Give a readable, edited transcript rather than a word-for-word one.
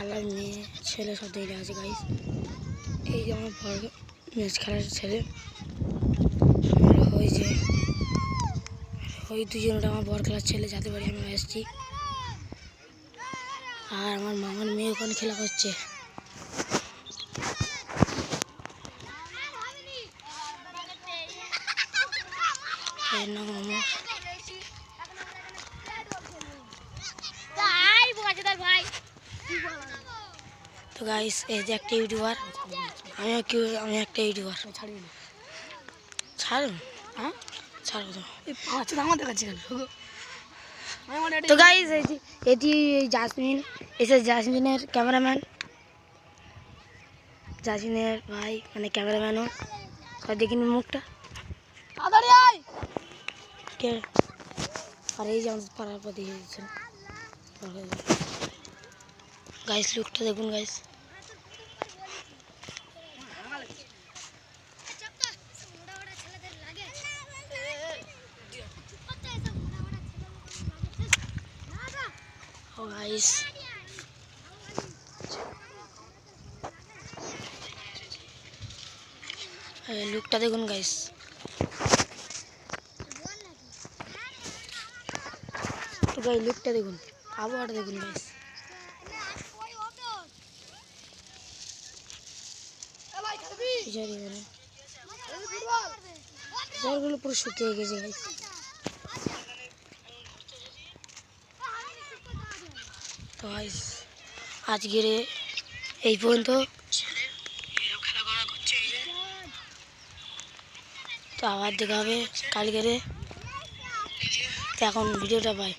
খালার মেয়ে ছেলে সব দেখে আছে গাইস। এই যে আমার বড় ম্যাচ খেলার ছেলে, ওই যে ওই দুজনটা আমার বড় খেলার ছেলে, যাতে বাড়ি আমি এসেছি। আর আমার মামার মেয়ে ওখানে খেলা করছে। তো গাইস এই যে একটা ইউটিউবার, আমি একটা ইউটিউবার। ছাড়ুন, হ্যাঁ ছাড়ো তো আমাদের কাছে। তো গাইস এটি জাসমিন, এসে জাসমিনের ক্যামেরাম্যান, জাসমিনের ভাই মানে ক্যামেরাম্যানও। সব দেখিনি মুখটা কে। আর এই যে আমাদের পাড়ার পর দিয়ে দিচ্ছেন গাইস, লুকটা দেখুন গাইস। ও গাইস লুকটা দেখুন গাইস। তো গাইস লুকটা দেখুন, আবহাওয়াটা দেখুন গাইস। জলগুলো পুরো শুকিয়ে গেছে গাইস। তো গাইস আজকের এই পর্যন্ত। তো আবার দেখা হবে কালকে। তো এখন ভিডিওটা পাই।